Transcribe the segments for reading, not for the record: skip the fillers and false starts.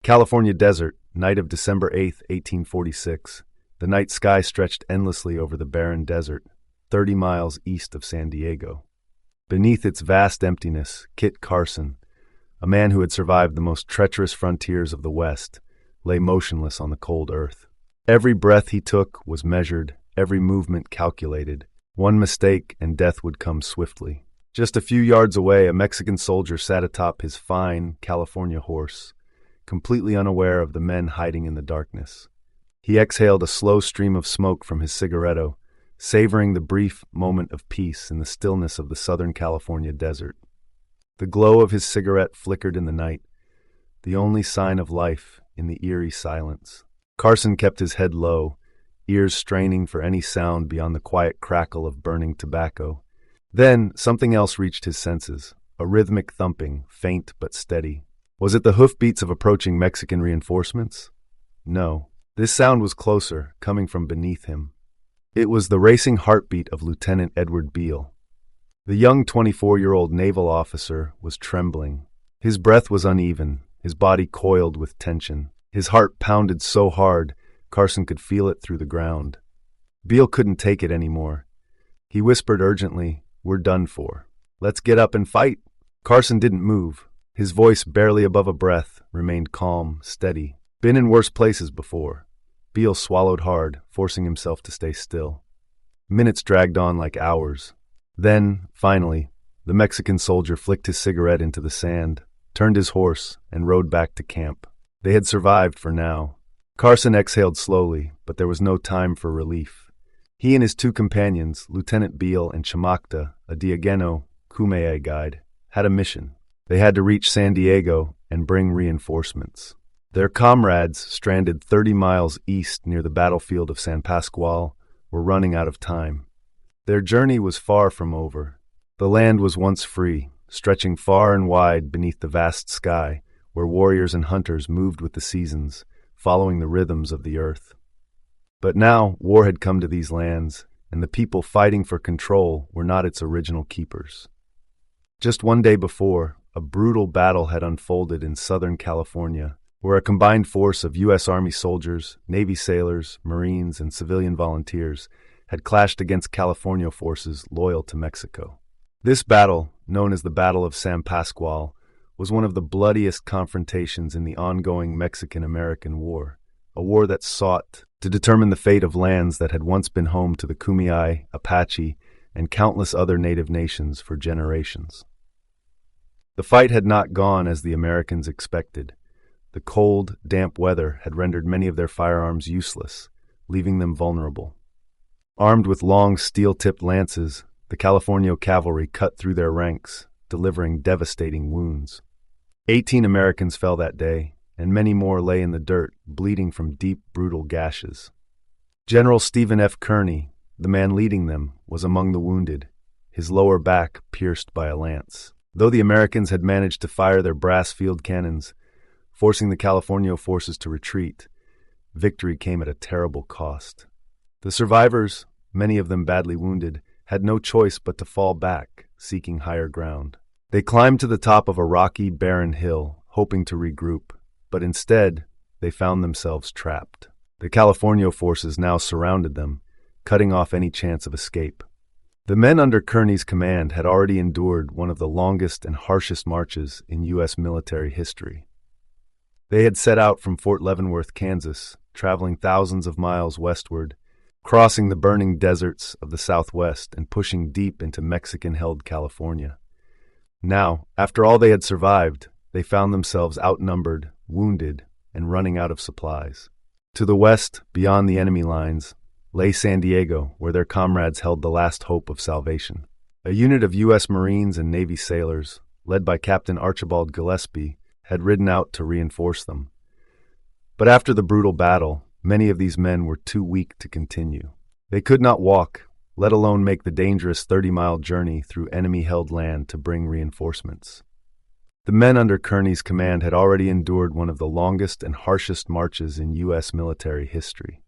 California desert, night of December 8, 1846. The night sky stretched endlessly over the barren desert, 30 miles east of San Diego. Beneath its vast emptiness, Kit Carson, a man who had survived the most treacherous frontiers of the West, lay motionless on the cold earth. Every breath he took was measured, every movement calculated. One mistake and death would come swiftly. Just a few yards away, a Mexican soldier sat atop his fine California horse, completely unaware of the men hiding in the darkness. He exhaled a slow stream of smoke from his cigaretto, savoring the brief moment of peace in the stillness of the Southern California desert. The glow of his cigarette flickered in the night, the only sign of life in the eerie silence. Carson kept his head low, ears straining for any sound beyond the quiet crackle of burning tobacco. Then something else reached his senses, a rhythmic thumping, faint but steady. Was it the hoofbeats of approaching Mexican reinforcements? No. This sound was closer, coming from beneath him. It was the racing heartbeat of Lieutenant Edward Beale. The young 24-year-old naval officer was trembling. His breath was uneven, his body coiled with tension. His heart pounded so hard, Carson could feel it through the ground. Beale couldn't take it anymore. He whispered urgently, "We're done for. Let's get up and fight." Carson didn't move. His voice, barely above a breath, remained calm, steady. Been in worse places before. Beale swallowed hard, forcing himself to stay still. Minutes dragged on like hours. Then, finally, the Mexican soldier flicked his cigarette into the sand, turned his horse, and rode back to camp. They had survived for now. Carson exhaled slowly, but there was no time for relief. He and his two companions, Lieutenant Beale and Chamakta, a Diageno Kumeyaay guide, had a mission. They had to reach San Diego and bring reinforcements. Their comrades, stranded 30 miles east near the battlefield of San Pascual, were running out of time. Their journey was far from over. The land was once free, stretching far and wide beneath the vast sky, where warriors and hunters moved with the seasons, following the rhythms of the earth. But now war had come to these lands, and the people fighting for control were not its original keepers. Just one day before, a brutal battle had unfolded in Southern California, where a combined force of U.S. Army soldiers, Navy sailors, Marines, and civilian volunteers had clashed against California forces loyal to Mexico. This battle, known as the Battle of San Pascual, was one of the bloodiest confrontations in the ongoing Mexican-American War, a war that sought to determine the fate of lands that had once been home to the Kumeyaay, Apache, and countless other native nations for generations. The fight had not gone as the Americans expected. The cold, damp weather had rendered many of their firearms useless, leaving them vulnerable. Armed with long, steel-tipped lances, the California cavalry cut through their ranks, delivering devastating wounds. 18 Americans fell that day, and many more lay in the dirt, bleeding from deep, brutal gashes. General Stephen Kearney, the man leading them, was among the wounded, his lower back pierced by a lance. Though the Americans had managed to fire their brass field cannons, forcing the California forces to retreat, victory came at a terrible cost. The survivors, many of them badly wounded, had no choice but to fall back, seeking higher ground. They climbed to the top of a rocky, barren hill, hoping to regroup, but instead, they found themselves trapped. The California forces now surrounded them, cutting off any chance of escape. The men under Kearney's command had already endured one of the longest and harshest marches in U.S. military history. They had set out from Fort Leavenworth, Kansas, traveling thousands of miles westward, crossing the burning deserts of the Southwest and pushing deep into Mexican-held California. Now, after all they had survived, they found themselves outnumbered, wounded, and running out of supplies. To the west, beyond the enemy lines, lay San Diego, where their comrades held the last hope of salvation. A unit of U.S. Marines and Navy sailors, led by Captain Archibald Gillespie, had ridden out to reinforce them. But after the brutal battle, many of these men were too weak to continue. They could not walk, let alone make the dangerous 30-mile journey through enemy-held land to bring reinforcements. The men under Kearney's command had already endured one of the longest and harshest marches in U.S. military history.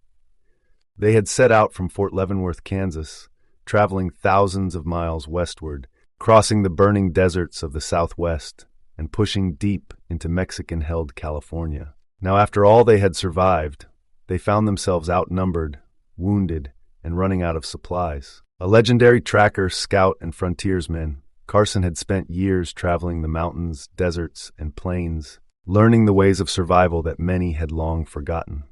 They had set out from Fort Leavenworth, Kansas, traveling thousands of miles westward, crossing the burning deserts of the Southwest, and pushing deep into Mexican-held California. Now, after all they had survived, they found themselves outnumbered, wounded, and running out of supplies. A legendary tracker, scout, and frontiersman, Carson had spent years traveling the mountains, deserts, and plains, learning the ways of survival that many had long forgotten.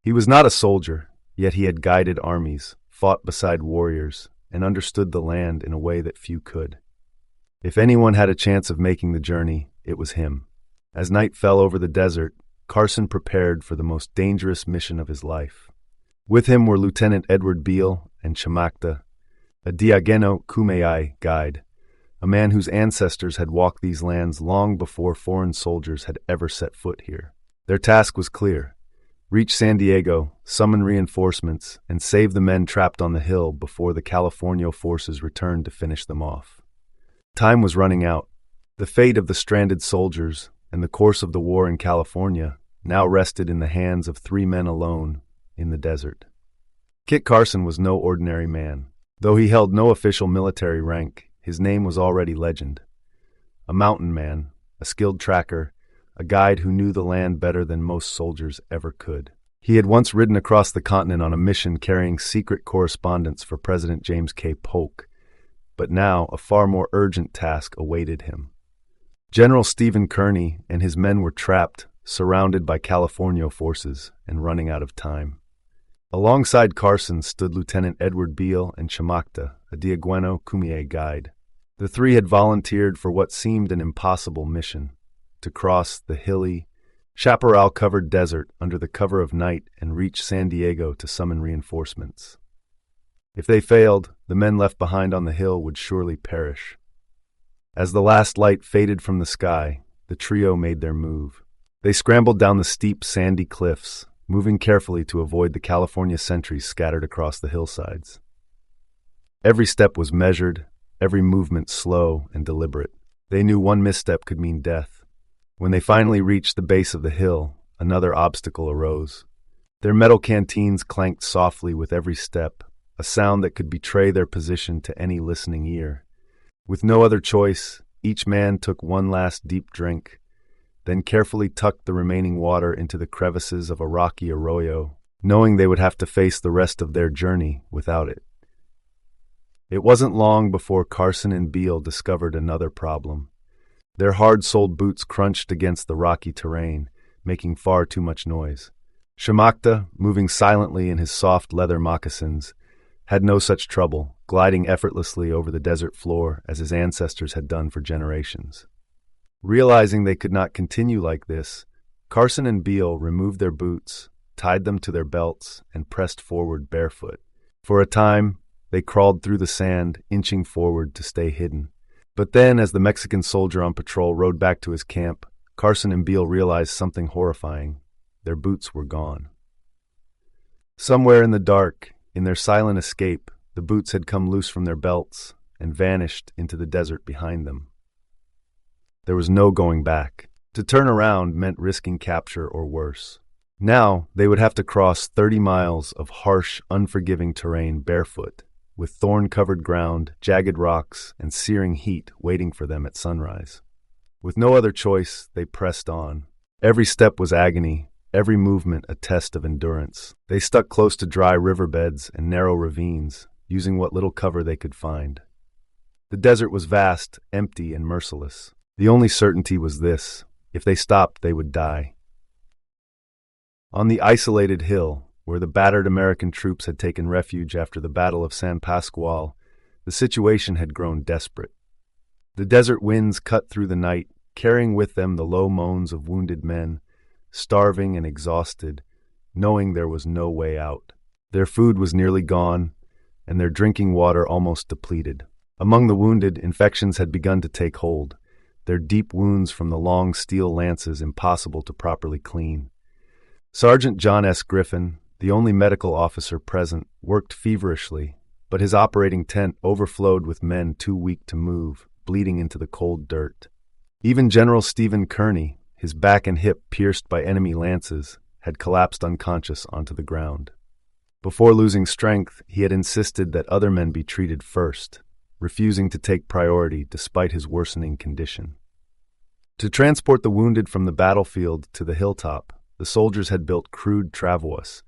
He was not a soldier, yet he had guided armies, fought beside warriors, and understood the land in a way that few could. If anyone had a chance of making the journey, it was him. As night fell over the desert, Carson prepared for the most dangerous mission of his life. With him were Lieutenant Edward Beale and Chamakta, a Diageno Kumeyaay guide, a man whose ancestors had walked these lands long before foreign soldiers had ever set foot here. Their task was clear: reach San Diego, summon reinforcements, and save the men trapped on the hill before the California forces returned to finish them off. Time was running out. The fate of the stranded soldiers and the course of the war in California now rested in the hands of 3 men alone in the desert. Kit Carson was no ordinary man. Though he held no official military rank, his name was already legend. A mountain man, a skilled tracker, a guide who knew the land better than most soldiers ever could. He had once ridden across the continent on a mission carrying secret correspondence for President James K. Polk, but now a far more urgent task awaited him. General Stephen Kearney and his men were trapped, surrounded by California forces, and running out of time. Alongside Carson stood Lieutenant Edward Beale and Chamakta, a Diageno Kumeyaay guide. The 3 had volunteered for what seemed an impossible mission: to cross the hilly, chaparral-covered desert under the cover of night and reach San Diego to summon reinforcements. If they failed, the men left behind on the hill would surely perish. As the last light faded from the sky, the trio made their move. They scrambled down the steep, sandy cliffs, moving carefully to avoid the California sentries scattered across the hillsides. Every step was measured, every movement slow and deliberate. They knew one misstep could mean death. When they finally reached the base of the hill, another obstacle arose. Their metal canteens clanked softly with every step, a sound that could betray their position to any listening ear. With no other choice, each man took one last deep drink, then carefully tucked the remaining water into the crevices of a rocky arroyo, knowing they would have to face the rest of their journey without it. It wasn't long before Carson and Beale discovered another problem. Their hard-soled boots crunched against the rocky terrain, making far too much noise. Chamakta, moving silently in his soft leather moccasins, had no such trouble, gliding effortlessly over the desert floor as his ancestors had done for generations. Realizing they could not continue like this, Carson and Beale removed their boots, tied them to their belts, and pressed forward barefoot. For a time, they crawled through the sand, inching forward to stay hidden. But then, as the Mexican soldier on patrol rode back to his camp, Carson and Beale realized something horrifying. Their boots were gone. Somewhere in the dark, in their silent escape, the boots had come loose from their belts and vanished into the desert behind them. There was no going back. To turn around meant risking capture or worse. Now, they would have to cross 30 miles of harsh, unforgiving terrain barefoot, with thorn-covered ground, jagged rocks, and searing heat waiting for them at sunrise. With no other choice, they pressed on. Every step was agony, every movement a test of endurance. They stuck close to dry riverbeds and narrow ravines, using what little cover they could find. The desert was vast, empty, and merciless. The only certainty was this: if they stopped, they would die. On the isolated hill, where the battered American troops had taken refuge after the Battle of San Pascual, the situation had grown desperate. The desert winds cut through the night, carrying with them the low moans of wounded men, starving and exhausted, knowing there was no way out. Their food was nearly gone, and their drinking water almost depleted. Among the wounded, infections had begun to take hold, their deep wounds from the long steel lances impossible to properly clean. Sergeant John S. Griffin, the only medical officer present, worked feverishly, but his operating tent overflowed with men too weak to move, bleeding into the cold dirt. Even General Stephen Kearney, his back and hip pierced by enemy lances, had collapsed unconscious onto the ground. Before losing strength, he had insisted that other men be treated first, refusing to take priority despite his worsening condition. To transport the wounded from the battlefield to the hilltop, The soldiers had built crude travois,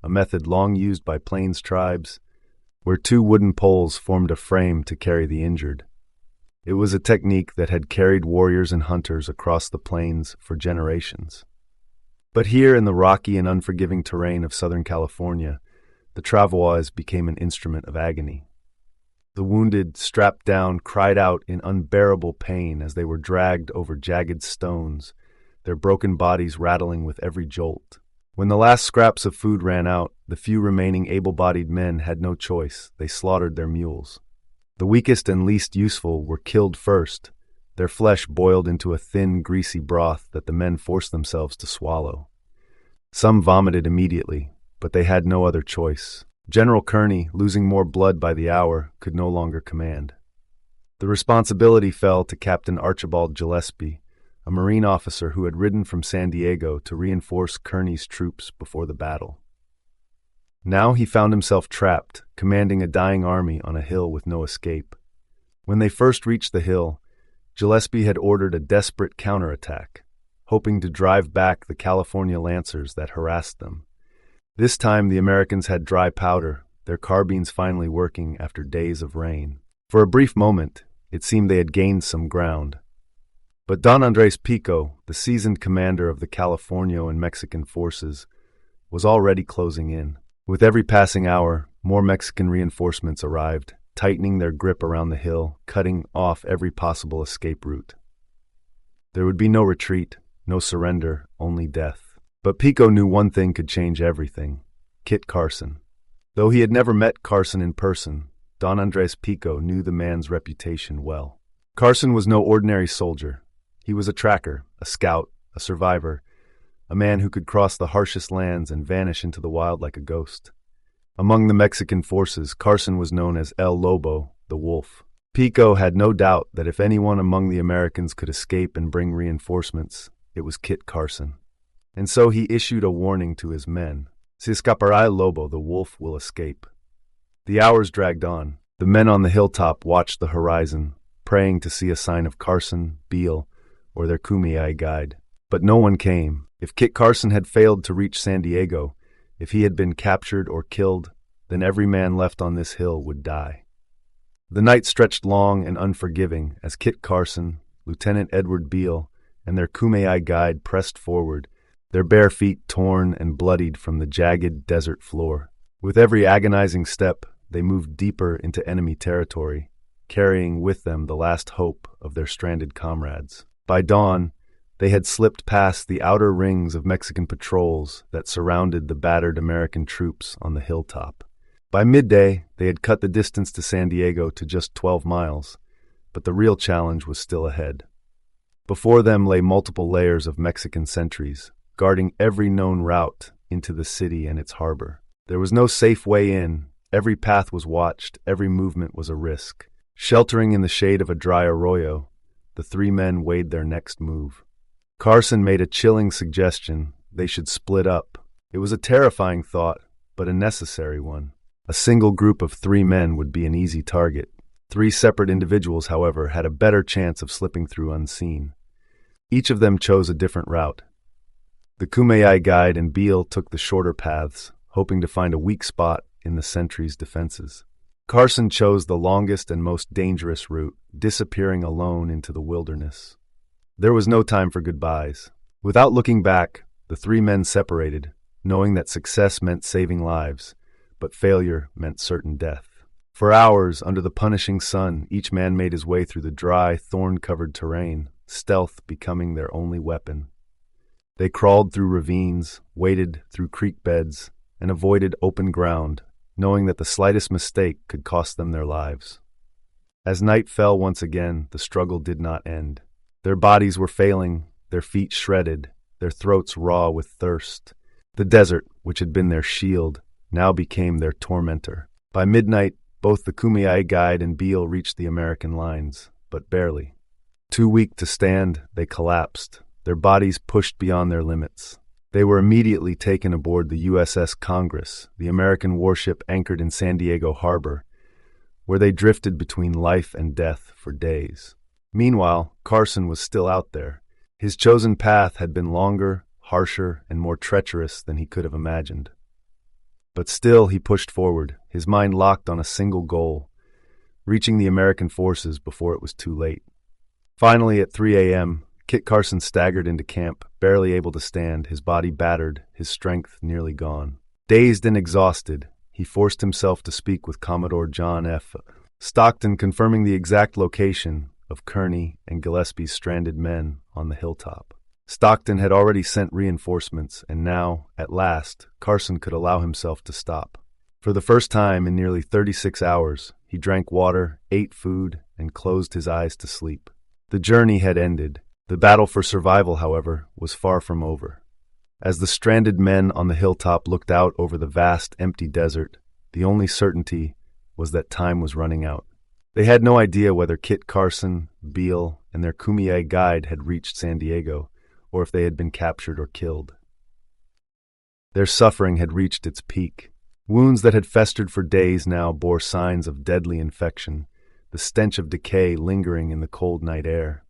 a method long used by plains tribes, where two wooden poles formed a frame to carry the injured. It was a technique that had carried warriors and hunters across the plains for generations. But here in the rocky and unforgiving terrain of Southern California, the travois became an instrument of agony. The wounded, strapped down, cried out in unbearable pain as they were dragged over jagged stones, their broken bodies rattling with every jolt. When the last scraps of food ran out, the few remaining able-bodied men had no choice. They slaughtered their mules. The weakest and least useful were killed first, their flesh boiled into a thin, greasy broth that the men forced themselves to swallow. Some vomited immediately, but they had no other choice. General Kearney, losing more blood by the hour, could no longer command. The responsibility fell to Captain Archibald Gillespie, a Marine officer who had ridden from San Diego to reinforce Kearney's troops before the battle. Now he found himself trapped, commanding a dying army on a hill with no escape. When they first reached the hill, Gillespie had ordered a desperate counterattack, hoping to drive back the California Lancers that harassed them. This time the Americans had dry powder, their carbines finally working after days of rain. For a brief moment, it seemed they had gained some ground. But Don Andres Pico, the seasoned commander of the Californio and Mexican forces, was already closing in. With every passing hour, more Mexican reinforcements arrived, tightening their grip around the hill, cutting off every possible escape route. There would be no retreat, no surrender, only death. But Pico knew one thing could change everything: Kit Carson. Though he had never met Carson in person, Don Andres Pico knew the man's reputation well. Carson was no ordinary soldier. He was a tracker, a scout, a survivor, a man who could cross the harshest lands and vanish into the wild like a ghost. Among the Mexican forces, Carson was known as El Lobo, the Wolf. Pico had no doubt that if anyone among the Americans could escape and bring reinforcements, it was Kit Carson. And so he issued a warning to his men: "Si escapará el Lobo, the Wolf will escape." The hours dragged on. The men on the hilltop watched the horizon, praying to see a sign of Carson, Beale, or their Kumeyaay guide. But no one came. If Kit Carson had failed to reach San Diego, if he had been captured or killed, then every man left on this hill would die. The night stretched long and unforgiving as Kit Carson, Lieutenant Edward Beale, and their Kumeyaay guide pressed forward, their bare feet torn and bloodied from the jagged desert floor. With every agonizing step, they moved deeper into enemy territory, carrying with them the last hope of their stranded comrades. By dawn, they had slipped past the outer rings of Mexican patrols that surrounded the battered American troops on the hilltop. By midday, they had cut the distance to San Diego to just 12 miles, but the real challenge was still ahead. Before them lay multiple layers of Mexican sentries, guarding every known route into the city and its harbor. There was no safe way in. Every path was watched, every movement was a risk. Sheltering in the shade of a dry arroyo, the three men weighed their next move. Carson made a chilling suggestion: they should split up. It was a terrifying thought, but a necessary one. A single group of 3 men would be an easy target. 3 separate individuals, however, had a better chance of slipping through unseen. Each of them chose a different route. The Kumeyaay guide and Beale took the shorter paths, hoping to find a weak spot in the sentries' defenses. Carson chose the longest and most dangerous route, disappearing alone into the wilderness. There was no time for goodbyes. Without looking back, the 3 men separated, knowing that success meant saving lives, but failure meant certain death. For hours, under the punishing sun, each man made his way through the dry, thorn-covered terrain, stealth becoming their only weapon. They crawled through ravines, waded through creek beds, and avoided open ground, knowing that the slightest mistake could cost them their lives. As night fell once again, the struggle did not end. Their bodies were failing, their feet shredded, their throats raw with thirst. The desert, which had been their shield, now became their tormentor. By midnight, both the Kumeyaay guide and Beale reached the American lines, but barely. Too weak to stand, they collapsed, their bodies pushed beyond their limits. They were immediately taken aboard the USS Congress, the American warship anchored in San Diego Harbor, where they drifted between life and death for days. Meanwhile, Carson was still out there. His chosen path had been longer, harsher, and more treacherous than he could have imagined. But still he pushed forward, his mind locked on a single goal, reaching the American forces before it was too late. Finally, at 3 a.m., Kit Carson staggered into camp, barely able to stand, his body battered, his strength nearly gone. Dazed and exhausted, he forced himself to speak with Commodore John F. Stockton, confirming the exact location of Kearney and Gillespie's stranded men on the hilltop. Stockton had already sent reinforcements, and now, at last, Carson could allow himself to stop. For the first time in nearly 36 hours, he drank water, ate food, and closed his eyes to sleep. The journey had ended. The battle for survival, however, was far from over. As the stranded men on the hilltop looked out over the vast, empty desert, the only certainty was that time was running out. They had no idea whether Kit Carson, Beale, and their Kumeyaay guide had reached San Diego, or if they had been captured or killed. Their suffering had reached its peak. Wounds that had festered for days now bore signs of deadly infection, the stench of decay lingering in the cold night air.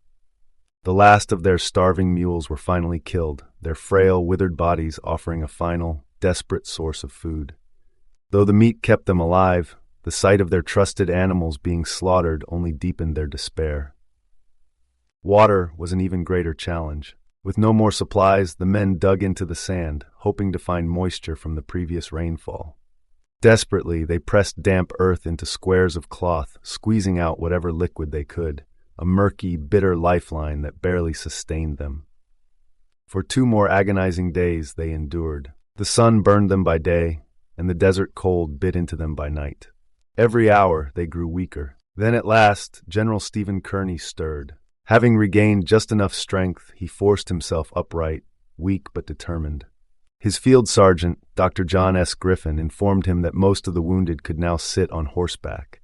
The last of their starving mules were finally killed, their frail, withered bodies offering a final, desperate source of food. Though the meat kept them alive, the sight of their trusted animals being slaughtered only deepened their despair. Water was an even greater challenge. With no more supplies, the men dug into the sand, hoping to find moisture from the previous rainfall. Desperately, they pressed damp earth into squares of cloth, squeezing out whatever liquid they could, a murky, bitter lifeline that barely sustained them. For 2 more agonizing days they endured. The sun burned them by day, and the desert cold bit into them by night. Every hour they grew weaker. Then at last, General Stephen Kearney stirred. Having regained just enough strength, he forced himself upright, weak but determined. His field sergeant, Dr. John S. Griffin, informed him that most of the wounded could now sit on horseback.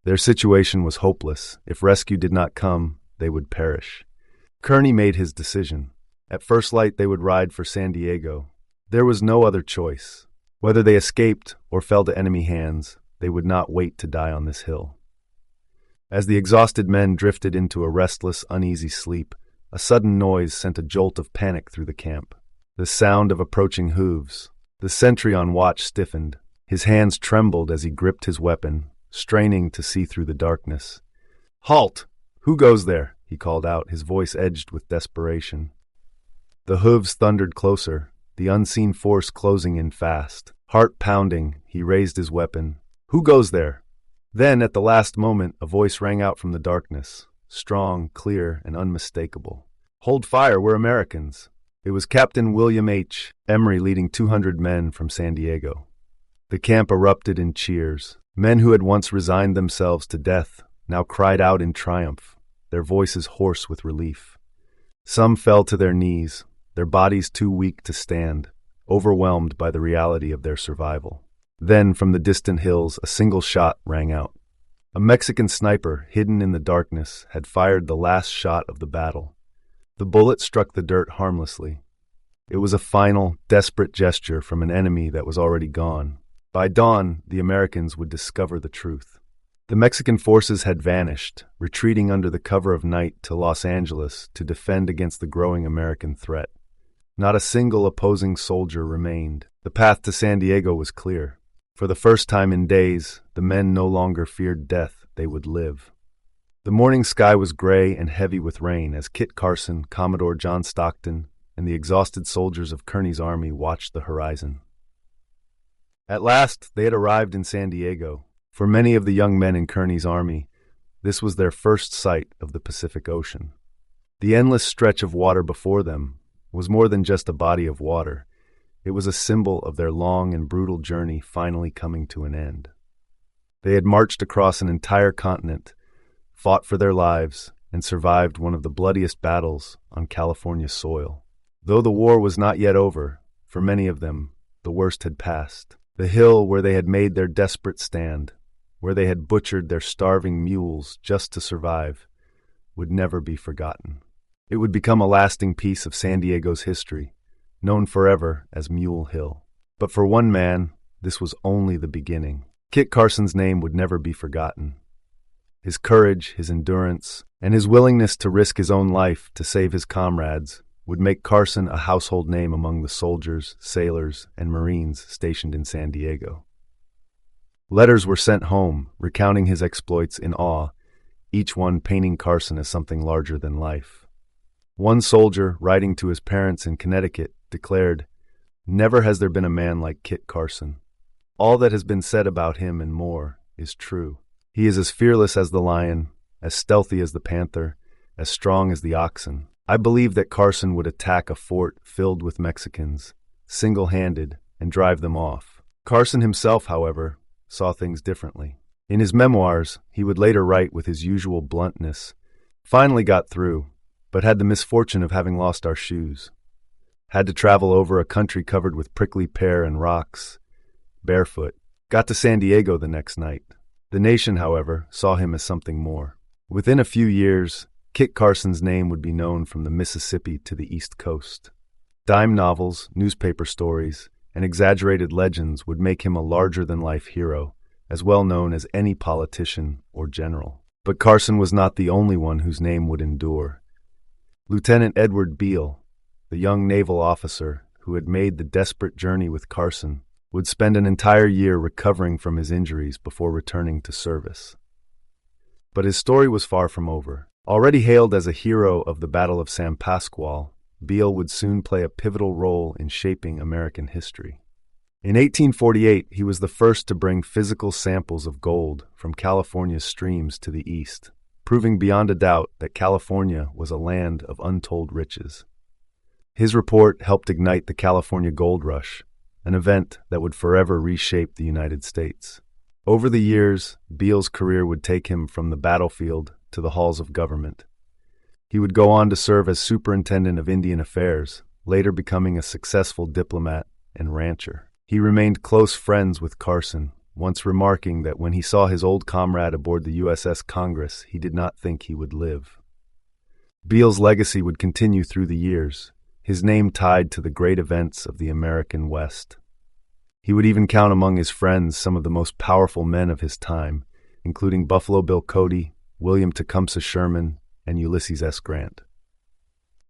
Their situation was hopeless. If rescue did not come, they would perish. Kearney made his decision. At first light, they would ride for San Diego. There was no other choice. Whether they escaped or fell to enemy hands, they would not wait to die on this hill. As the exhausted men drifted into a restless, uneasy sleep, a sudden noise sent a jolt of panic through the camp. The sound of approaching hooves. The sentry on watch stiffened. His hands trembled as he gripped his weapon, straining to see through the darkness. "Halt! Who goes there?" he called out, his voice edged with desperation. The hooves thundered closer, the unseen force closing in fast. Heart pounding, he raised his weapon. "Who goes there?" Then, at the last moment, a voice rang out from the darkness, strong, clear, and unmistakable. "Hold fire, we're Americans." It was Captain William H. Emery leading 200 men from San Diego. The camp erupted in cheers. Men who had once resigned themselves to death now cried out in triumph, their voices hoarse with relief. Some fell to their knees, their bodies too weak to stand, overwhelmed by the reality of their survival. Then, from the distant hills, a single shot rang out. A Mexican sniper, hidden in the darkness, had fired the last shot of the battle. The bullet struck the dirt harmlessly. It was a final, desperate gesture from an enemy that was already gone. By dawn, the Americans would discover the truth. The Mexican forces had vanished, retreating under the cover of night to Los Angeles to defend against the growing American threat. Not a single opposing soldier remained. The path to San Diego was clear. For the first time in days, the men no longer feared death, they would live. The morning sky was gray and heavy with rain as Kit Carson, Commodore John Stockton, and the exhausted soldiers of Kearney's army watched the horizon. At last, they had arrived in San Diego. For many of the young men in Kearney's army, this was their first sight of the Pacific Ocean. The endless stretch of water before them was more than just a body of water. It was a symbol of their long and brutal journey finally coming to an end. They had marched across an entire continent, fought for their lives, and survived one of the bloodiest battles on California soil. Though the war was not yet over, for many of them, the worst had passed. The hill where they had made their desperate stand, where they had butchered their starving mules just to survive, would never be forgotten. It would become a lasting piece of San Diego's history, known forever as Mule Hill. But for one man, this was only the beginning. Kit Carson's name would never be forgotten. His courage, his endurance, and his willingness to risk his own life to save his comrades would make Carson a household name among the soldiers, sailors, and Marines stationed in San Diego. Letters were sent home, recounting his exploits in awe, each one painting Carson as something larger than life. One soldier, writing to his parents in Connecticut, declared, "Never has there been a man like Kit Carson. All that has been said about him and more is true. He is as fearless as the lion, as stealthy as the panther, as strong as the oxen. I believe that Carson would attack a fort filled with Mexicans, single-handed, and drive them off." Carson himself, however, saw things differently. In his memoirs, he would later write with his usual bluntness, "Finally got through, but had the misfortune of having lost our shoes. Had to travel over a country covered with prickly pear and rocks, barefoot. Got to San Diego the next night." The nation, however, saw him as something more. Within a few years, Kit Carson's name would be known from the Mississippi to the East Coast. Dime novels, newspaper stories, and exaggerated legends would make him a larger-than-life hero, as well known as any politician or general. But Carson was not the only one whose name would endure. Lieutenant Edward Beale, the young naval officer who had made the desperate journey with Carson, would spend an entire year recovering from his injuries before returning to service. But his story was far from over. Already hailed as a hero of the Battle of San Pascual, Beale would soon play a pivotal role in shaping American history. In 1848, he was the first to bring physical samples of gold from California's streams to the east, proving beyond a doubt that California was a land of untold riches. His report helped ignite the California Gold Rush, an event that would forever reshape the United States. Over the years, Beale's career would take him from the battlefield to the halls of government. He would go on to serve as Superintendent of Indian Affairs, later becoming a successful diplomat and rancher. He remained close friends with Carson, once remarking that when he saw his old comrade aboard the USS Congress, he did not think he would live. Beale's legacy would continue through the years, his name tied to the great events of the American West. He would even count among his friends some of the most powerful men of his time, including Buffalo Bill Cody, William Tecumseh Sherman, and Ulysses S. Grant.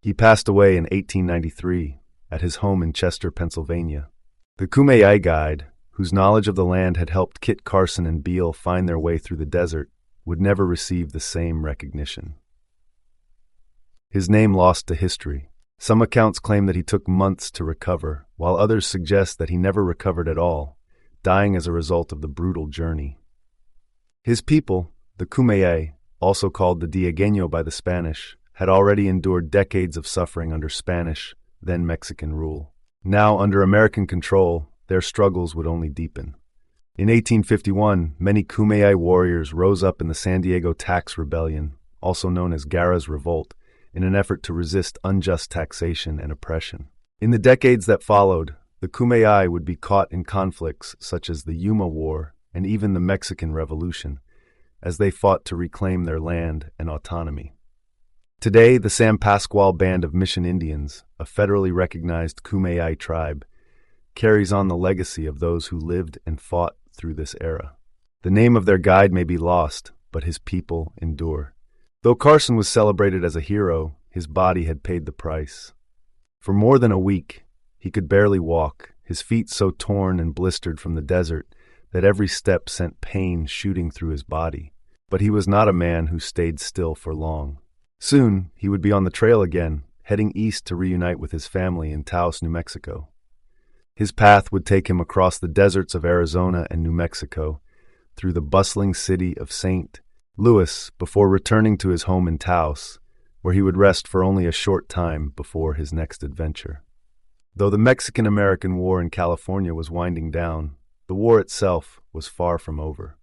He passed away in 1893 at his home in Chester, Pennsylvania. The Kumeyaay guide, whose knowledge of the land had helped Kit Carson and Beale find their way through the desert, would never receive the same recognition. His name lost to history. Some accounts claim that he took months to recover, while others suggest that he never recovered at all, dying as a result of the brutal journey. His people, the Kumeyaay, also called the Diegueño by the Spanish, had already endured decades of suffering under Spanish, then Mexican rule. Now, under American control, their struggles would only deepen. In 1851, many Kumeyaay warriors rose up in the San Diego Tax Rebellion, also known as Guerra's Revolt, in an effort to resist unjust taxation and oppression. In the decades that followed, the Kumeyaay would be caught in conflicts such as the Yuma War and even the Mexican Revolution, as they fought to reclaim their land and autonomy. Today, the San Pascual Band of Mission Indians, a federally recognized Kumeyaay tribe, carries on the legacy of those who lived and fought through this era. The name of their guide may be lost, but his people endure. Though Carson was celebrated as a hero, his body had paid the price. For more than a week, he could barely walk, his feet so torn and blistered from the desert that every step sent pain shooting through his body. But he was not a man who stayed still for long. Soon, he would be on the trail again, heading east to reunite with his family in Taos, New Mexico. His path would take him across the deserts of Arizona and New Mexico, through the bustling city of St. Louis, before returning to his home in Taos, where he would rest for only a short time before his next adventure. Though the Mexican-American War in California was winding down, the war itself was far from over.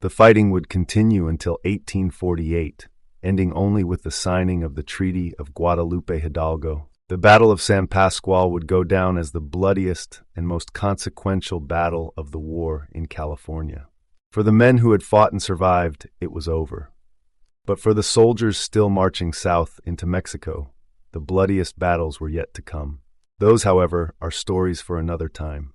The fighting would continue until 1848, ending only with the signing of the Treaty of Guadalupe Hidalgo. The Battle of San Pascual would go down as the bloodiest and most consequential battle of the war in California. For the men who had fought and survived, it was over. But for the soldiers still marching south into Mexico, the bloodiest battles were yet to come. Those, however, are stories for another time.